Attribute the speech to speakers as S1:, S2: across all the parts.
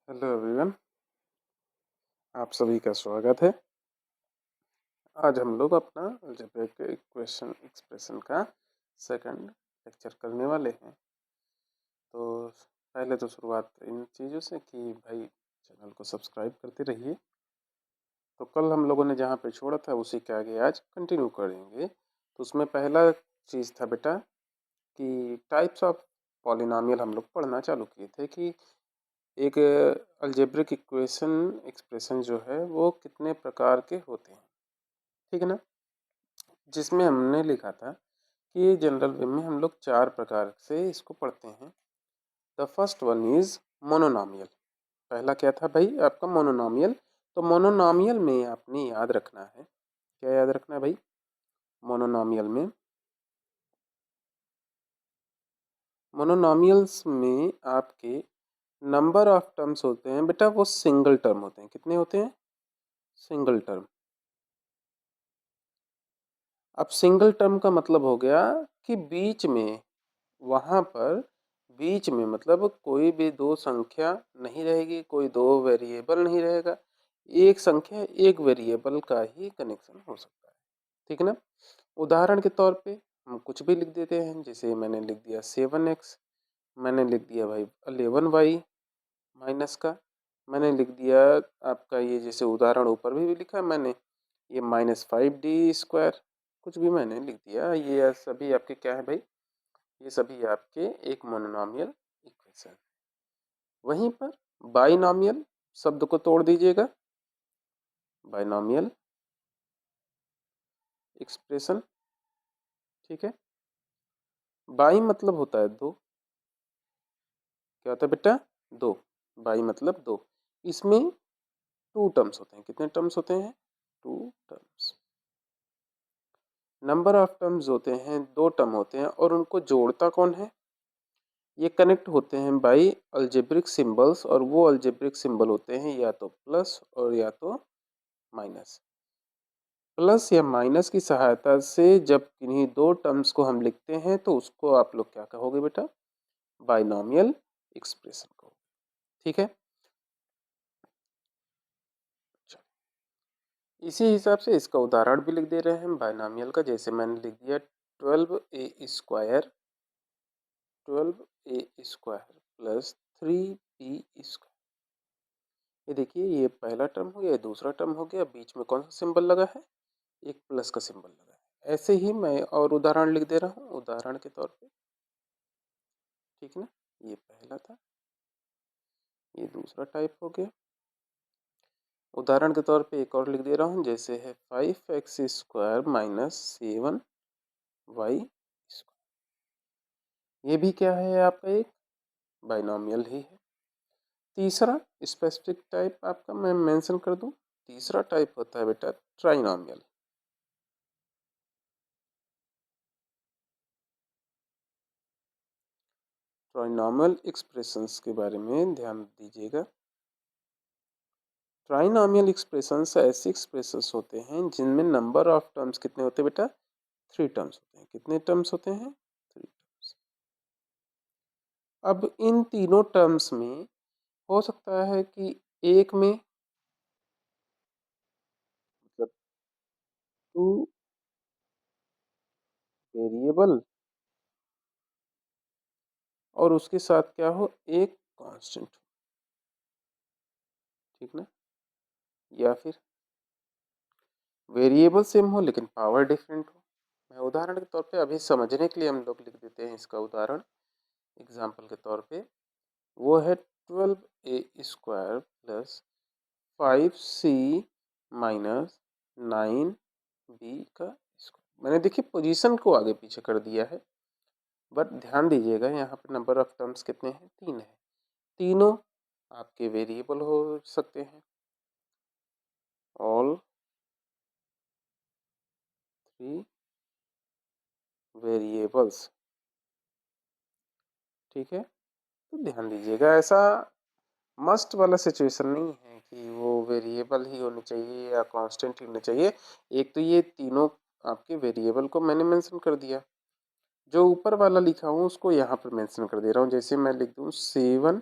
S1: Hello everyone, आप सभी का स्वागत है। आज हम लोग अपना अलजेब्रिक इक्वेशन एक्सप्रेशन का सेकंड लेक्चर करने वाले हैं। तो पहले तो शुरुआत इन चीज़ों से कि भाई चैनल को सब्सक्राइब करते रहिए। तो कल हम लोगों ने जहाँ पे छोड़ा था उसी के आगे आज कंटिन्यू करेंगे। तो उसमें पहला चीज़ था बेटा कि टाइप्स ऑफ पॉलिनॉमियल हम लोग पढ़ना चालू किए थे कि एक अलजेब्रिक इक्वेशन एक्सप्रेशन जो है वो कितने प्रकार के होते हैं, ठीक है ना। जिसमें हमने लिखा था कि जनरल वे में हम लोग 4 प्रकार से इसको पढ़ते हैं। The first one is monomial. पहला क्या था भाई आपका मोनोनॉमियल। तो मोनोनॉमियल में आपने याद रखना है, क्या याद रखना है भाई? मोनोनॉमियल्स में आपके नंबर ऑफ टर्म्स होते हैं बेटा, वो सिंगल टर्म होते हैं। कितने होते हैं? Single term. अब सिंगल टर्म का मतलब हो गया कि बीच में, वहाँ पर बीच में मतलब कोई भी दो संख्या नहीं रहेगी, कोई दो वेरिएबल नहीं रहेगा, एक संख्या एक वेरिएबल का ही कनेक्शन हो सकता है, ठीक है ना। उदाहरण के तौर पे हम कुछ भी लिख देते हैं, जैसे मैंने लिख दिया 7x, मैंने लिख दिया भाई 11y माइनस का, मैंने लिख दिया आपका ये जैसे उदाहरण ऊपर भी लिखा है मैंने, ये -5d², कुछ भी मैंने लिख दिया। ये सभी आपके क्या है भाई? ये सभी आपके एक मोनोनॉमियल इक्वेशन। वहीं पर बाइनॉमियल शब्द को तोड़ दीजिएगा, बाइनॉमियल एक्सप्रेशन, ठीक है। बाई मतलब होता है दो, क्या होता है बेटा? दो। बाई मतलब दो। इसमें टू टर्म्स होते हैं। कितने टर्म्स होते हैं? Two terms. Number of terms होते हैं, दो टर्म होते हैं, और उनको जोड़ता कौन है? ये कनेक्ट होते हैं बाई अलजेब्रिक सिंबल्स, और वो अलजेब्रिक सिंबल होते हैं या तो प्लस और या तो माइनस। प्लस या माइनस की सहायता से जब किन्हीं दो टर्म्स को हम लिखते हैं तो उसको आप लोग क्या कहोगे बेटा? बाइनॉमियल एक्सप्रेशन को, ठीक है। अच्छा, इसी हिसाब से इसका उदाहरण भी लिख दे रहे हैं हम बाइनॉमियल का। जैसे मैंने लिख दिया 12a² 12a² प्लस 3b²। ये देखिए, ये पहला टर्म हो गया, ये दूसरा टर्म हो गया, बीच में कौन सा सिंबल लगा है? एक प्लस का सिंबल लगा है। ऐसे ही मैं और उदाहरण लिख दे रहा हूँ उदाहरण के तौर पे, ठीक है ना। ये पहला था, ये दूसरा टाइप हो गया। उदाहरण के तौर पे एक और लिख दे रहा हूँ, जैसे है 5x² माइनस 7y²। ये भी क्या है आपका? एक बाइनॉमियल ही है। तीसरा स्पेसिफिक टाइप आपका मैं मेंशन कर दूं, तीसरा टाइप होता है बेटा ट्राइनॉमियल। ट्राइनॉमियल एक्सप्रेशंस के बारे में ध्यान दीजिएगा। ट्राइनॉमियल एक्सप्रेशंस ऐसे एक्सप्रेशंस होते हैं जिनमें नंबर ऑफ टर्म्स कितने होते हैं बेटा? 3 टर्म्स होते हैं। कितने टर्म्स होते हैं? 3 टर्म्स। अब इन तीनों टर्म्स में हो सकता है कि एक में मतलब टू वेरिएबल और उसके साथ क्या हो? एक कांस्टेंट, ठीक ना। या फिर वेरिएबल सेम हो लेकिन पावर डिफरेंट हो। मैं उदाहरण के तौर पे अभी समझने के लिए हम लोग लिख देते हैं इसका उदाहरण एग्जाम्पल के तौर पे। वो है 12a² plus 5c minus 9b²। मैंने देखिए पोजीशन को आगे पीछे कर दिया है, बट ध्यान दीजिएगा यहाँ पे नंबर ऑफ टर्म्स कितने हैं? 3 है। तीनों आपके वेरिएबल हो सकते हैं, ऑल 3 वेरिएबल्स, ठीक है। तो ध्यान दीजिएगा, ऐसा मस्ट वाला सिचुएशन नहीं है कि वो वेरिएबल ही होने चाहिए या कांस्टेंट ही होने चाहिए। एक तो ये तीनों आपके वेरिएबल को मैंने मेंशन कर दिया, जो ऊपर वाला लिखा हूँ उसको यहाँ पर मेंशन कर दे रहा हूँ। जैसे मैं लिख दूँ 7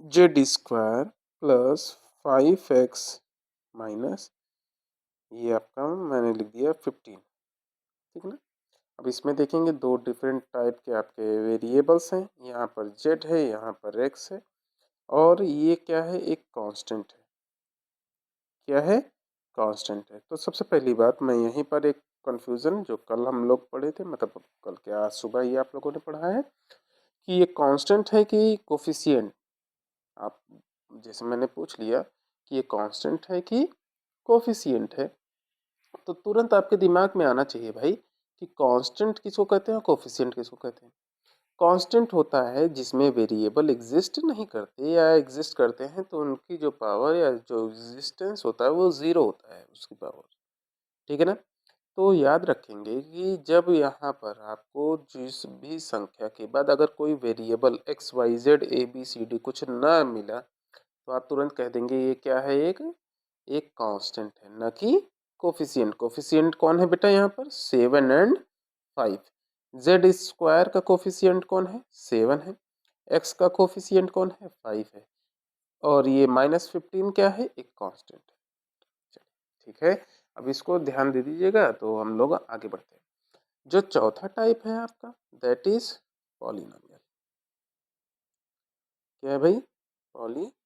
S1: Z square plus 5x minus ये आपका मैंने लिख दिया 15, ठीक है ना। अब इसमें देखेंगे दो डिफरेंट टाइप के आपके वेरिएबल्स हैं, यहाँ पर z है, यहाँ पर x है, और ये क्या है, एक कांस्टेंट है। क्या है, कांस्टेंट है। तो सबसे पहली बात मैं यहीं पर एक कंफ्यूजन जो कल हम लोग पढ़े थे, मतलब कल क्या, आज सुबह ही आप लोगों ने पढ़ा है कि ये कांस्टेंट है कि कोफिशिएंट। आप जैसे मैंने पूछ लिया कि ये कांस्टेंट है कि कोफिशिएंट है, तो तुरंत आपके दिमाग में आना चाहिए भाई कि कांस्टेंट किसको कहते हैं और कोफिशिएंट किसको कहते हैं। कांस्टेंट होता है जिसमें वेरिएबल एग्जिस्ट नहीं करते, या एग्जिस्ट करते हैं तो उनकी जो पावर या जो एग्जिस्टेंस होता है वो ज़ीरो होता है उसकी पावर, ठीक है ना। तो याद रखेंगे कि जब यहाँ पर आपको जिस भी संख्या के बाद अगर कोई variable X Y Z A B C D कुछ ना मिला, तो आप तुरंत कह देंगे ये क्या है, एक एक कांस्टेंट है, न कि कोफिशिएंट। कोफिशिएंट कौन है बेटा, यहाँ पर 7 एंड 5। जेड स्क्वायर का कोफिशिएंट कौन है, 7 है। एक्स का कोफिशिएंट कौन है, 5 है। और ये -15 क्या है, एक कांस्टेंट है। चलिए ठीक है, अब इसको ध्यान दे दीजिएगा तो हम लोग आगे बढ़ते हैं। जो चौथा टाइप है आपका, दैट इज पॉलिनोमियल। क्या है भाई, पॉलिनोमियल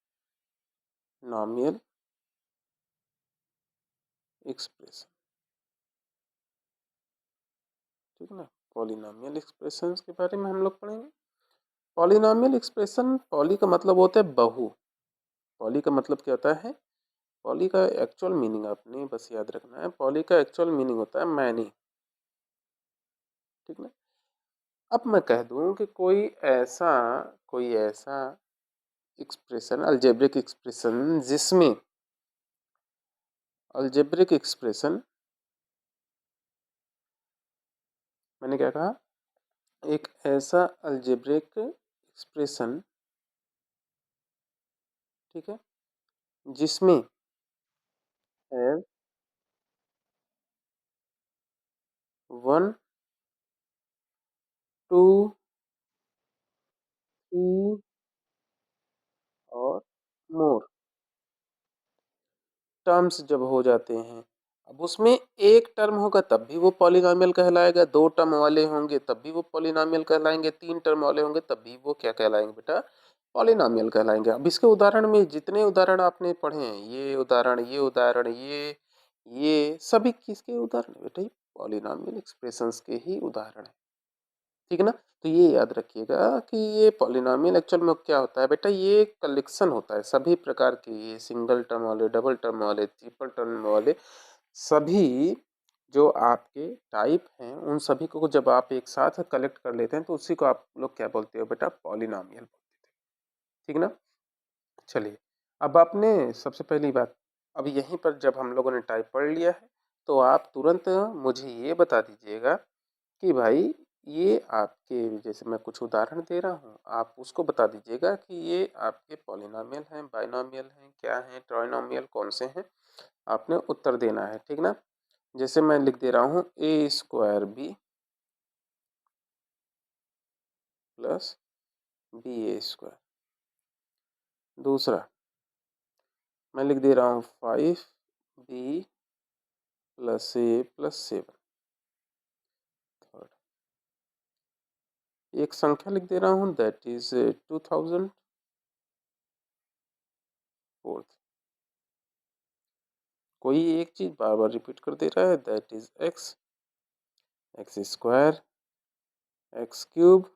S1: एक्सप्रेशन, ठीक है ना। पॉलिनोमियल एक्सप्रेशंस के बारे में हम लोग पढ़ेंगे। पॉलिनोमियल एक्सप्रेशन, पॉली का मतलब होता है बहु। पॉली का मतलब क्या होता है, पॉली का एक्चुअल मीनिंग आपने बस याद रखना है, पॉली का एक्चुअल मीनिंग होता है मैनी, ठीक ना। अब मैं कह दूं कि कोई ऐसा एक्सप्रेशन, अलजेब्रिक एक्सप्रेशन, जिसमें अलजेब्रिक एक्सप्रेशन, मैंने क्या कहा, एक ऐसा अलजेब्रिक एक्सप्रेशन, ठीक है, जिसमें हैव 1 2 3 और मोर टर्म्स जब हो जाते हैं, अब उसमें एक टर्म होगा तब भी वो पॉलिनॉमियल कहलाएगा, दो टर्म वाले होंगे तब भी वो पॉलिनॉमियल कहलाएंगे, तीन टर्म वाले होंगे तब भी वो क्या कहलाएंगे बेटा, पॉलिनॉमियल कहलाएंगे। अब इसके उदाहरण में जितने उदाहरण आपने पढ़े हैं, ये सभी किसके उदाहरण है बेटा, पॉलिनॉमियल एक्सप्रेशंस के ही उदाहरण है, ठीक है ना। तो ये याद रखिएगा कि ये पॉलिनॉमियल एक्चुअल में क्या होता है बेटा, ये कलेक्शन होता है सभी प्रकार के, ये सिंगल टर्म वाले, डबल टर्म वाले, ट्रिपल टर्म वाले, सभी जो आपके टाइप हैं उन सभी को जब आप एक साथ कलेक्ट कर लेते हैं तो उसी को आप लोग क्या बोलते हो बेटा, पॉलिनॉमियल बोलते हैं, ठीक ना। चलिए, अब आपने सबसे पहली बात, अब यहीं पर जब हम लोगों ने टाइप पढ़ लिया है तो आप तुरंत मुझे ये बता दीजिएगा कि भाई ये आपके, जैसे मैं कुछ उदाहरण दे रहा हूँ, आप उसको बता दीजिएगा कि ये आपके पॉलिनॉमियल हैं, बाइनॉमियल हैं, क्या हैं, ट्राइनॉमियल कौन से हैं, आपने उत्तर देना है, ठीक ना। जैसे मैं लिख दे रहा हूँ ए स्क्वायर बी प्लस बी ए स्क्वायर। दूसरा मैं लिख दे रहा हूँ 5b प्लस ए प्लस 7। थर्ड एक संख्या लिख दे रहा हूँ, दैट इज 2000। फोर्थ कोई एक चीज बार बार रिपीट कर दे रहा है, that is x, x square, x cube,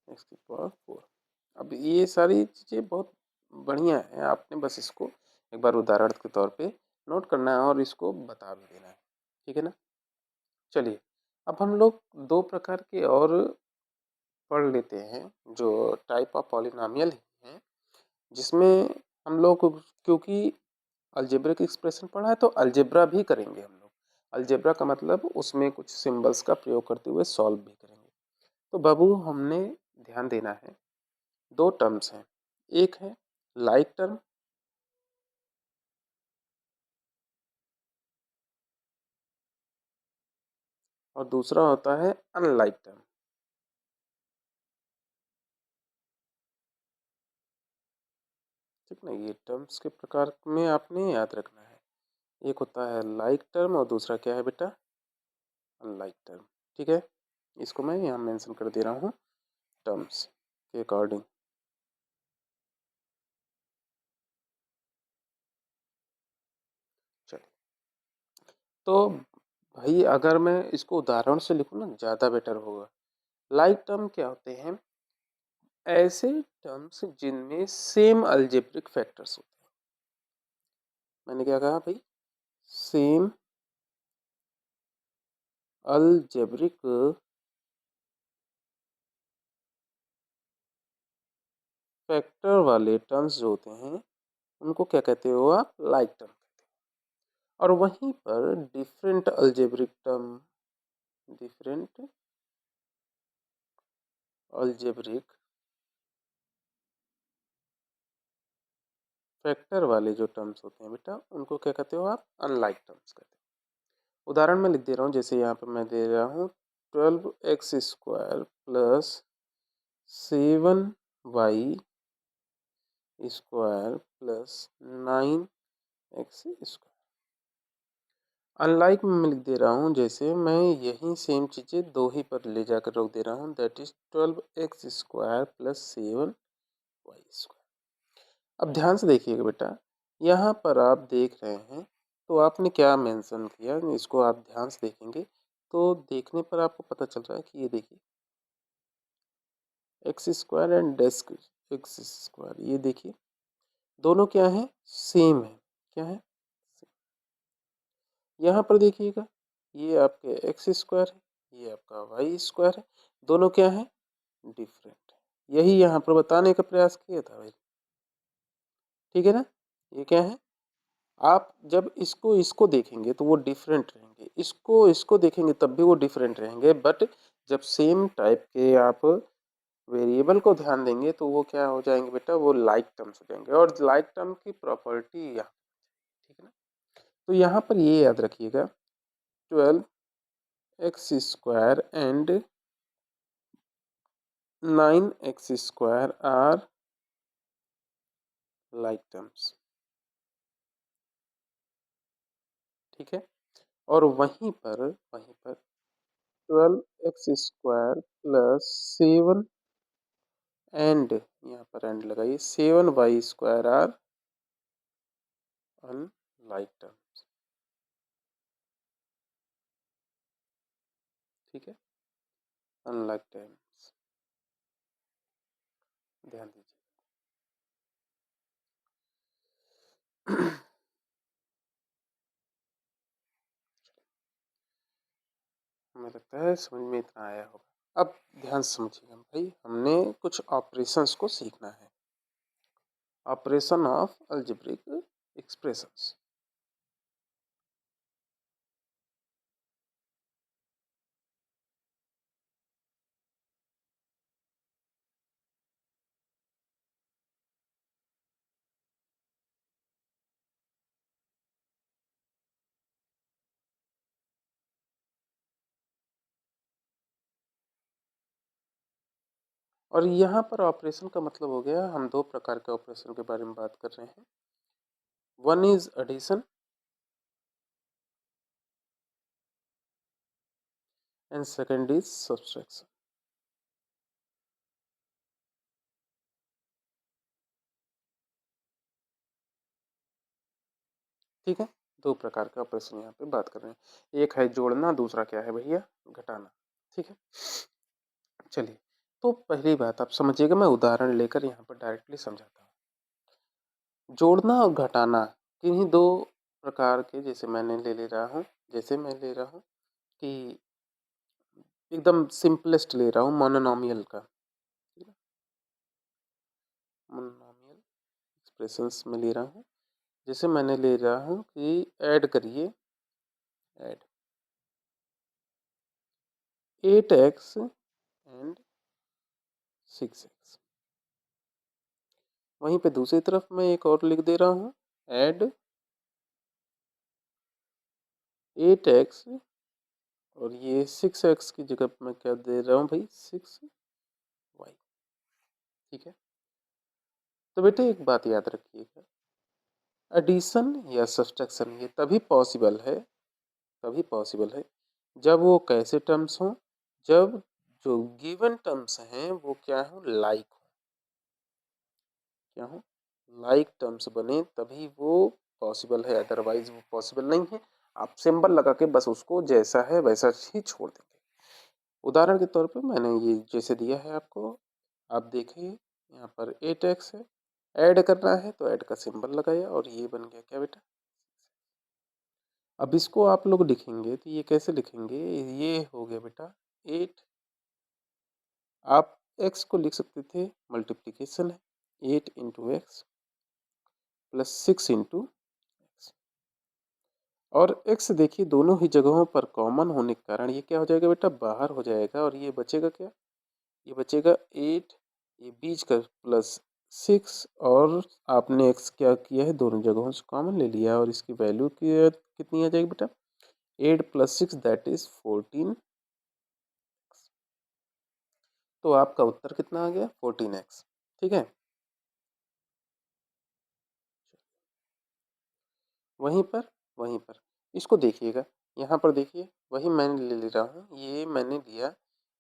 S1: x की पावर 4। अब ये सारी चीज़ें बहुत बढ़िया है, आपने बस इसको एक बार उदाहरण के तौर पे नोट करना है और इसको बता भी देना है, ठीक है ना। चलिए, अब हम लोग दो प्रकार के और पढ़ लेते हैं जो टाइप ऑफ पॉलिनॉमियल हैं, जिसमें हम लोग क्योंकि अलजेब्रिक एक्सप्रेशन पढ़ा है तो अलजेब्रा भी करेंगे हम लोग। अलजेब्रा का मतलब उसमें कुछ सिंबल्स का प्रयोग करते हुए सॉल्व भी करेंगे। तो बाबू हमने ध्यान देना है, दो टर्म्स हैं, एक है लाइक टर्म और दूसरा होता है अनलाइक टर्म। ठीक ना। ये टर्म्स के प्रकार में आपने याद रखना है। एक होता है लाइक टर्म और दूसरा क्या है बेटा, अनलाइक टर्म। ठीक है, इसको मैं यहाँ मेंशन कर दे रहा हूँ टर्म्स के अकॉर्डिंग। चलिए, तो भाई अगर मैं इसको उदाहरण से लिखूँ ना ज़्यादा बेटर होगा। लाइक टर्म क्या होते हैं, ऐसे टर्म्स जिनमें सेम अलजेब्रिक फैक्टर्स होते हैं। मैंने क्या कहा भाई, सेम अलजेब्रिक फैक्टर वाले टर्म्स जो होते हैं उनको क्या कहते हो आप, लाइक टर्म कहते हैं। और वहीं पर different algebraic term, different algebraic factor वाले जो टर्म्स होते हैं बेटा उनको क्या कहते हो आप, अनलाइक टर्म्स कहते हैं। उदाहरण में लिख दे रहा हूँ, जैसे यहाँ पर मैं दे रहा हूँ 12x² plus 7y² plus 9x²। Unlike में मैं लिख दे रहा हूँ, जैसे मैं यही सेम चीज़ें दो ही पर ले जाकर रोक दे रहा हूँ, that is 12x² plus 7y²। अब ध्यान से देखिएगा बेटा, यहाँ पर आप देख रहे हैं तो आपने क्या मेंशन किया, इसको आप ध्यान से देखेंगे तो देखने पर आपको पता चल रहा है कि ये देखिए x² एंड डेस्क x², ये देखिए दोनों क्या है, सेम है। क्या है, यहाँ पर देखिएगा ये आपके x² है, ये आपका y² है, दोनों क्या है, डिफरेंट है। यही यहाँ पर बताने का प्रयास किया था भाई। ठीक है ना, ये क्या है, आप जब इसको इसको देखेंगे तो वो डिफरेंट रहेंगे, इसको इसको देखेंगे तब भी वो डिफरेंट रहेंगे, बट जब सेम टाइप के आप वेरिएबल को ध्यान देंगे तो वो क्या हो जाएंगे बेटा, वो लाइक टर्म्स हो जाएंगे। और लाइक टर्म की प्रॉपर्टी यहाँ, ठीक है ना। तो यहाँ पर ये याद रखिएगा 12x² and 9x² are like terms. ठीक है, और वहीं पर 12x² प्लस 7 एंड, यहाँ पर एंड लगाइए, 7y² आर अनलाइक टर्म्स। ठीक है, अनलाइक टर्म्स, ध्यान दीजिए। हमें लगता है समझ में इतना आया होगा। अब ध्यान से समझिएगा भाई, हमने कुछ ऑपरेशंस को सीखना है, ऑपरेशन ऑफ अलजेब्रिक एक्सप्रेशंस। और यहाँ पर ऑपरेशन का मतलब हो गया, हम दो प्रकार के ऑपरेशन के बारे में बात कर रहे हैं। One is addition and second is subtraction. ठीक है, दो प्रकार के ऑपरेशन यहाँ पे बात कर रहे हैं, एक है जोड़ना, दूसरा क्या है भैया, घटाना। ठीक है, चलिए, तो पहली बात आप समझिएगा, मैं उदाहरण लेकर यहाँ पर डायरेक्टली समझाता हूँ। जोड़ना और घटाना किन्हीं दो प्रकार के, जैसे मैंने ले रहा हूँ, जैसे मैं ले रहा हूँ कि एकदम सिंपलेस्ट ले रहा हूँ मोनोनॉमियल का, मोनोनॉमियल एक्सप्रेशंस में ले रहा हूँ। जैसे मैंने ले रहा हूँ कि ऐड करिए, ऐड 8x एंड 6x। वहीं पे दूसरी तरफ मैं एक और लिख दे रहा हूँ, ऐड 8x और ये 6x की जगह मैं क्या दे रहा हूँ भाई, 6y। ठीक है, तो बेटे एक बात याद रखिएगा, एडिशन या सब्सट्रैक्शन ये तभी पॉसिबल है जब वो कैसे टर्म्स हों, जब जो गिवन टर्म्स हैं वो क्या हो, लाइक हो, क्या हो, लाइक टर्म्स बने तभी वो पॉसिबल है, अदरवाइज वो पॉसिबल नहीं है। आप सिंबल लगा के बस उसको जैसा है वैसा ही छोड़ देंगे। उदाहरण के तौर पे मैंने ये जैसे दिया है आपको, आप देखिए यहाँ पर 8x है, ऐड करना है तो ऐड का सिंबल लगाया और ये बन गया क्या बेटा। अब इसको आप लोग लिखेंगे तो ये कैसे लिखेंगे, ये हो गया बेटा 8, आप x को लिख सकते थे, मल्टीप्लीकेशन है 8 into x plus 6 into x, और x देखिए दोनों ही जगहों पर कॉमन होने के कारण ये क्या हो जाएगा बेटा, बाहर हो जाएगा, और ये बचेगा क्या, ये बचेगा 8, ये बीच का प्लस 6, और आपने x क्या किया है, दोनों जगहों से कॉमन ले लिया और इसकी वैल्यू कितनी आ जाएगी बेटा, 8 प्लस 6 दैट इज 14। तो आपका उत्तर कितना आ गया, 14x। ठीक है, वहीं पर वहीं पर इसको देखिएगा, यहाँ पर देखिए वही मैंने ले रहा हूँ, ये मैंने लिया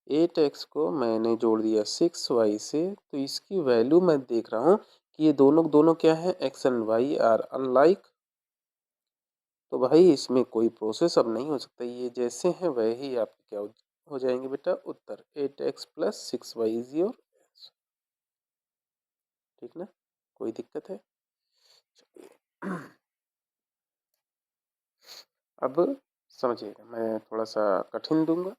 S1: 8x को मैंने जोड़ दिया 6y से, तो इसकी वैल्यू मैं देख रहा हूँ कि ये दोनों दोनों क्या है, x and y are unlike. तो भाई इसमें कोई प्रोसेस अब नहीं हो सकता, ये जैसे हैं वही आपके क्या हो जाएंगे बेटा, उत्तर 8x plus 6y is your. ठीक ना, कोई दिक्कत है। अब समझिएगा, मैं थोड़ा सा कठिन दूंगा,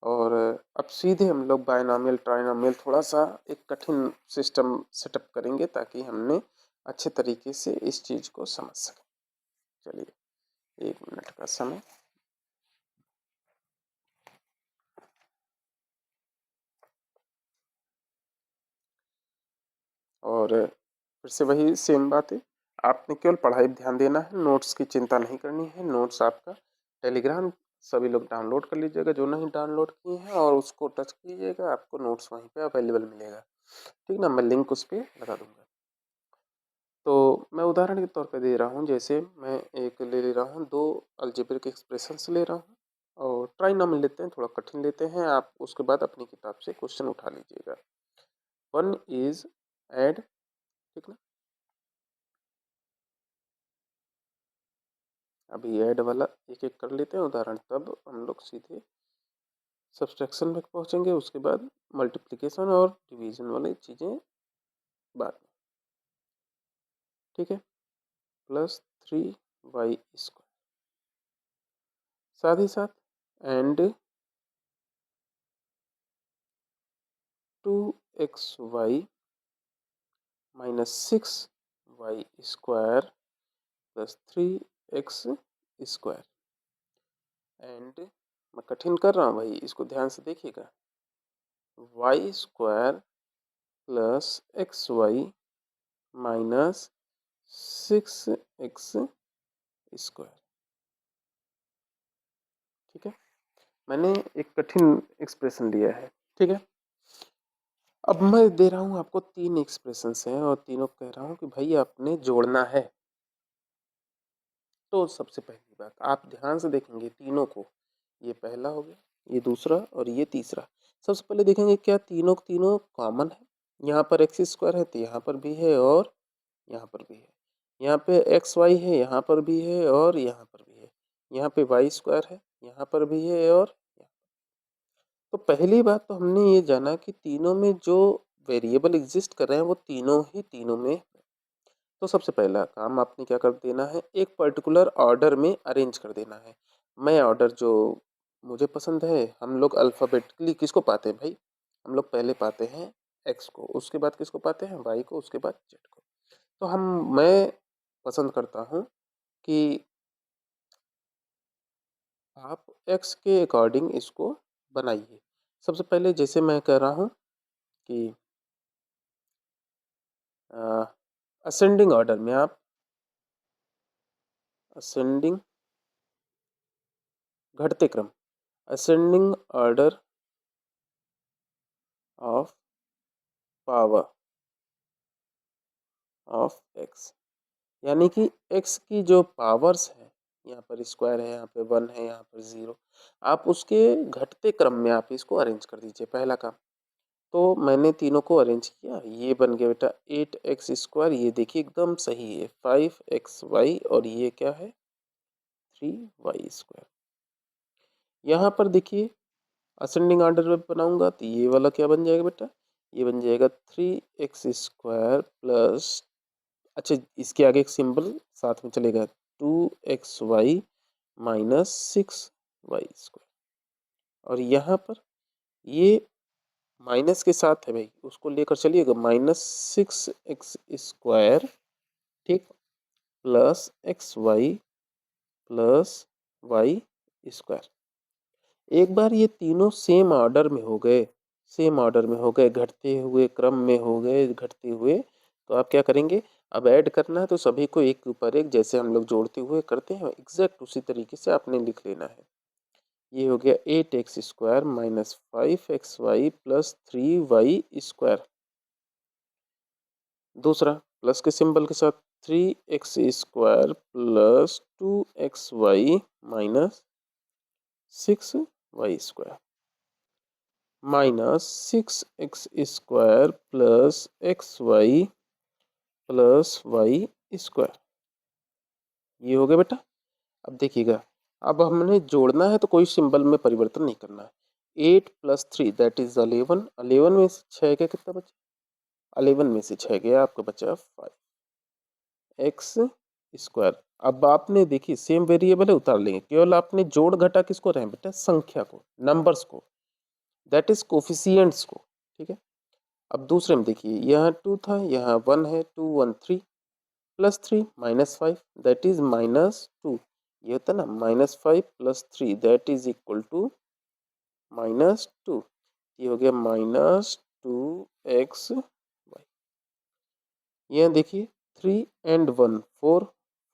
S1: और अब सीधे हम लोग बायनॉमियल ट्राइनॉमियल थोड़ा सा एक कठिन सिस्टम सेटअप करेंगे ताकि हमने अच्छे तरीके से इस चीज़ को समझ सकें। चलिए 1 मिनट का समय। और फिर से वही सेम बात है, आपने केवल पढ़ाई पर ध्यान देना है, नोट्स की चिंता नहीं करनी है। नोट्स आपका टेलीग्राम सभी लोग डाउनलोड कर लीजिएगा जो नहीं डाउनलोड किए हैं, और उसको टच कीजिएगा, आपको नोट्स वहीं पे अवेलेबल मिलेगा। ठीक ना, मैं लिंक उस पर लगा दूंगा। तो मैं उदाहरण के तौर पे दे रहा हूँ, जैसे मैं एक ले रहा हूँ, दो अलजेब्रिक एक्सप्रेशंस ले रहा हूँ, और ट्राइनॉमियल लेते हैं, थोड़ा कठिन लेते हैं, आप उसके बाद अपनी किताब से क्वेश्चन उठा लीजिएगा। वन इज एड, ठीक ना, अभी ऐड वाला एक एक कर लेते हैं उदाहरण, तब हम लोग सीधे सब्सट्रैक्शन में पहुंचेंगे, उसके बाद मल्टीप्लिकेशन और डिवीजन वाली चीज़ें बाद में। ठीक है, प्लस 3y स्क्वायर, साथ ही साथ and 2xy minus 6y square plus 3x square, and मैं कठिन कर रहा हूँ भाई, इसको ध्यान से देखिएगा, y square plus xy minus 6x square. ठीक है, मैंने एक कठिन एक्सप्रेशन लिया है। ठीक है, अब मैं दे रहा हूँ आपको 3 एक्सप्रेशंस हैं, और तीनों कह रहा हूँ कि भाई आपने जोड़ना है। तो सबसे पहली बात आप ध्यान से देखेंगे तीनों को, ये पहला हो गया, ये दूसरा और ये तीसरा। सबसे पहले देखेंगे क्या तीनों तीनों कॉमन है, यहाँ पर एक्स स्क्वायर है तो यहाँ पर भी है और यहाँ पर भी है, यहाँ पे एक्स वाई है यहाँ पर भी है और यहाँ पर भी है, यहाँ पे वाई स्क्वायर है यहाँ पर भी है और यहाँ। तो पहली बात तो हमने ये जाना कि तीनों में जो वेरिएबल एग्जिस्ट कर रहे हैं वो तीनों ही तीनों में। तो सबसे पहला काम आपने क्या कर देना है, एक पर्टिकुलर ऑर्डर में अरेंज कर देना है। मैं ऑर्डर जो मुझे पसंद है, हम लोग अल्फ़ाबेटिकली किसको पाते हैं भाई, हम लोग पहले पाते हैं एक्स को, उसके बाद किसको पाते हैं, वाई को, उसके बाद जेड को। तो मैं पसंद करता हूँ कि आप एक्स के अकॉर्डिंग इसको बनाइए। सबसे पहले जैसे मैं कह रहा हूँ कि असेंडिंग ऑर्डर में आप असेंडिंग घटते क्रम, ascending order of power of x, यानी कि एक्स की जो पावर्स है, यहाँ पर स्क्वायर है, यहाँ पे 1 है, यहाँ पर 0, आप उसके घटते क्रम में आप इसको अरेंज कर दीजिए। पहला काम तो मैंने तीनों को अरेंज किया, ये बन गया बेटा 8x², ये देखिए एकदम सही है, 5xy, और ये क्या है 3y²। यहाँ पर देखिए असेंडिंग ऑर्डर में बनाऊंगा तो ये वाला क्या बन जाएगा बेटा, ये बन जाएगा 3x² प्लस, अच्छा इसके आगे एक सिंबल साथ में चलेगा, 2xy माइनस 6y²। और यहाँ पर ये माइनस के साथ है भाई, उसको लेकर चलिएगा, -6x², ठीक, प्लस xy प्लस y²। एक बार ये तीनों सेम ऑर्डर में हो गए, सेम ऑर्डर में हो गए, घटते हुए क्रम में हो गए, घटते हुए, तो आप क्या करेंगे, अब ऐड करना है तो सभी को एक के ऊपर एक, जैसे हम लोग जोड़ते हुए करते हैं एग्जैक्ट उसी तरीके से आपने लिख लेना है। ये हो गया 8x² minus 5xy plus 3y²। दूसरा प्लस के सिंबल के साथ 3x² plus 2xy minus 6y² minus 6x² plus xy plus y²। ये हो गया बेटा। अब देखिएगा, अब हमने जोड़ना है तो कोई सिंबल में परिवर्तन नहीं करना है। 8 प्लस 3 दैट इज 11, 11 में से 6 गया कितना बचा, 11 में से 6 गया आपका बचा 5x²। अब आपने देखिए सेम वेरिएबल है, उतार लेंगे, केवल आपने जोड़ घटा किसको रहे हैं बेटा, संख्या को, नंबर्स को, दैट इज कोफिशिएंट्स को, ठीक है। अब दूसरे में देखिए, यहाँ 2 था, यहाँ 1 है, 2 1 3 प्लस 3 माइनस 5 दैट इज -2, ये होता है ना -5 plus 3 that is equal to -2, ये हो गया -2xy। यहाँ देखिए 3 एंड 1 4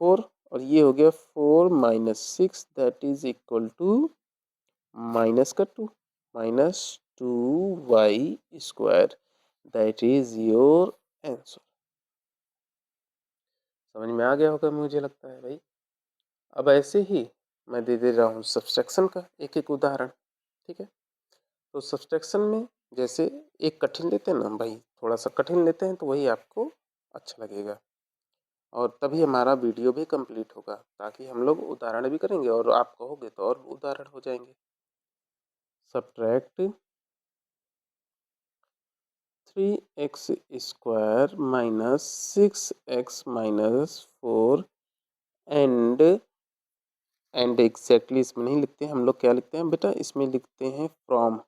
S1: 4, और ये हो गया 4 minus 6 that is equal to -2 -2y² that is your answer. समझ में आ गया होगा मुझे लगता है भाई। अब ऐसे ही मैं दे रहा हूँ सब्सट्रैक्शन का एक एक उदाहरण, ठीक है। तो सब्सट्रैक्शन में जैसे एक कठिन लेते हैं ना भाई, थोड़ा सा कठिन लेते हैं तो वही आपको अच्छा लगेगा, और तभी हमारा वीडियो भी कंप्लीट होगा, ताकि हम लोग उदाहरण भी करेंगे और आप कहोगे तो और उदाहरण हो जाएंगे। Subtract 3x² minus 6x minus 4 and exactly इसमें नहीं लिखते हैं हम लोग, क्या लिखते हैं बेटा, इसमें लिखते हैं from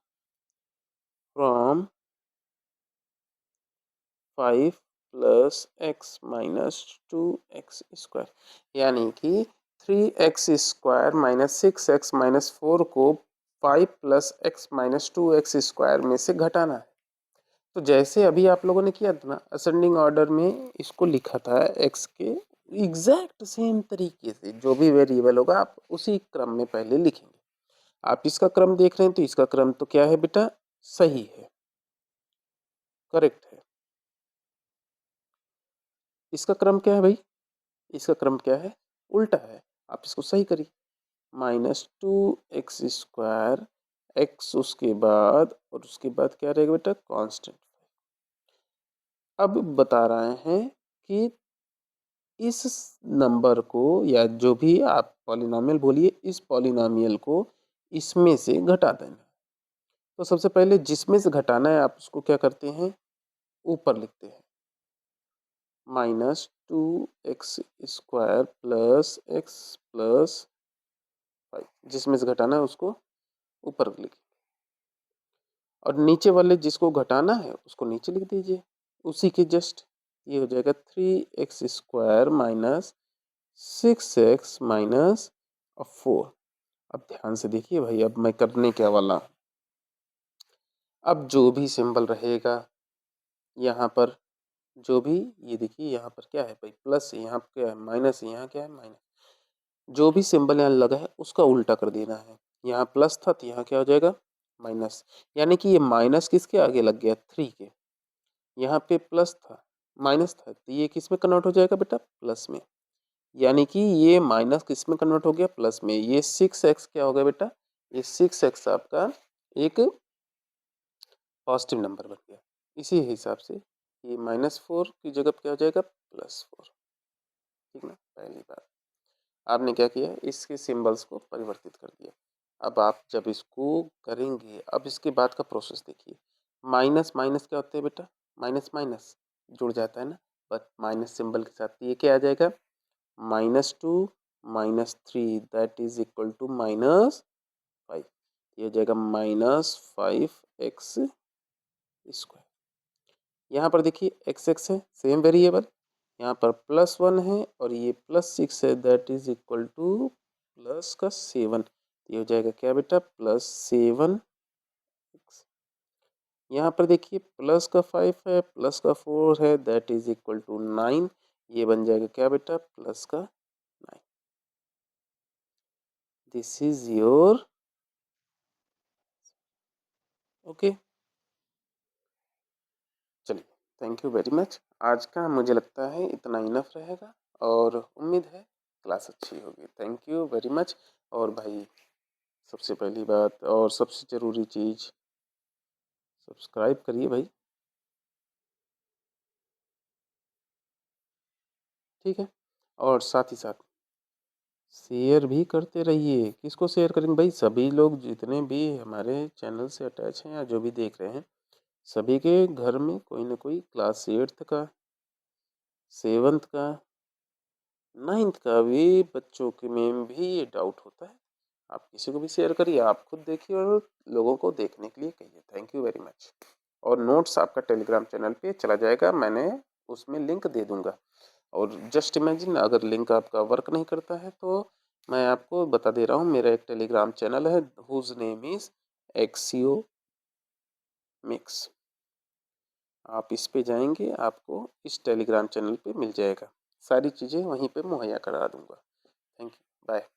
S1: 5 plus x minus 2x², यानी कि 3x² माइनस 6x माइनस 4 को 5 प्लस x माइनस 2x² में से घटाना है। तो जैसे अभी आप लोगों ने किया था ना, असेंडिंग ऑर्डर में इसको लिखा था x के एग्जैक्ट सेम तरीके से, जो भी वेरिएबल होगा आप उसी क्रम में पहले लिखेंगे। आप इसका क्रम देख रहे हैं तो इसका क्रम तो क्या है बेटा, सही है, करेक्ट है। इसका क्रम क्या है भाई, इसका क्रम क्या है, उल्टा है, आप इसको सही करिए। -2x², x उसके बाद, और उसके बाद क्या रहेगा बेटा, कांस्टेंट। अब बता रहे हैं कि इस नंबर को, या जो भी आप पॉलिनोमियल बोलिए, इस पॉलिनोमियल को इसमें से घटा देना। तो सबसे पहले जिसमें से घटाना है आप उसको क्या करते हैं, ऊपर लिखते हैं, -2x² प्लस x प्लस 5, जिसमें से घटाना है उसको ऊपर लिखिए, और नीचे वाले जिसको घटाना है उसको नीचे लिख दीजिए, उसी के जस्ट। ये हो जाएगा 3x² माइनस 6x माइनस 4। अब ध्यान से देखिए भाई, अब मैं करने क्या वाला हूँ। अब जो भी सिंबल रहेगा यहाँ पर, जो भी, ये देखिए यहाँ पर क्या है भाई, प्लस है, यहाँ पर क्या है माइनस है, यहाँ क्या है माइनस, जो भी सिंबल यहाँ लगा है उसका उल्टा कर देना है। यहाँ प्लस था तो यहाँ क्या हो जाएगा माइनस, यानी कि ये माइनस किसके आगे लग गया, 3 के, यहाँ पे प्लस था माइनस था, तो ये किस में कन्वर्ट हो जाएगा बेटा? प्लस में। यानी कि ये माइनस किस में कन्वर्ट हो गया? प्लस में। ये 6x क्या हो गया बेटा? ये 6x आपका एक पॉजिटिव नंबर बन गया। इसी हिसाब से ये -4 की जगह क्या हो जाएगा? +4। ठीक ना? पहली बात आपने क्या किया? इसके सिंबल्स को परिवर्तित कर दिया। अब आप जब इसको करेंगे, अब इसके बाद का प्रोसेस देखिए। माइनस माइनस क्या होते हैं बेटा? माइनस माइनस जुड़ जाता है ना, बट माइनस सिंबल के साथ ये क्या आ जाएगा? -2 -3 दैट इज इक्वल टू -5। ये हो जाएगा -5x स्क्वायर। यहाँ पर देखिए एक्स एक्स है, सेम वेरिएबल। यहाँ पर +1 है और ये +6 है, that is equal two plus का 7। ये हो जाएगा क्या बेटा? +7x। यहाँ पर देखिए प्लस का 5 है, प्लस का 4 है, दैट इज इक्वल टू 9। ये बन जाएगा क्या बेटा? प्लस का 9। This is your okay. चलिए, थैंक यू वेरी मच। आज का मुझे लगता है इतना इनफ रहेगा और उम्मीद है क्लास अच्छी होगी। Thank you very much. और भाई सबसे पहली बात और सबसे ज़रूरी चीज़, सब्सक्राइब करिए भाई, ठीक है? और साथ ही साथ शेयर भी करते रहिए। किसको शेयर करेंगे भाई? सभी लोग जितने भी हमारे चैनल से अटैच हैं या जो भी देख रहे हैं, सभी के घर में कोई ना कोई क्लास 8th का, 7th का, 9th का भी बच्चों के में भी ये डाउट होता है। आप किसी को भी शेयर करिए, आप खुद देखिए और लोगों को देखने के लिए कहिए। Thank you very much. और नोट्स आपका टेलीग्राम चैनल पे चला जाएगा, मैंने उसमें लिंक दे दूंगा। और जस्ट इमेजिन अगर लिंक आपका वर्क नहीं करता है तो मैं आपको बता दे रहा हूँ, मेरा एक टेलीग्राम चैनल है हुज नेम इज एक्सियो मिक्स। आप इस पे जाएंगे, आपको इस टेलीग्राम चैनल पे मिल जाएगा, सारी चीज़ें वहीं पे मुहैया करा दूंगा। Thank you, bye.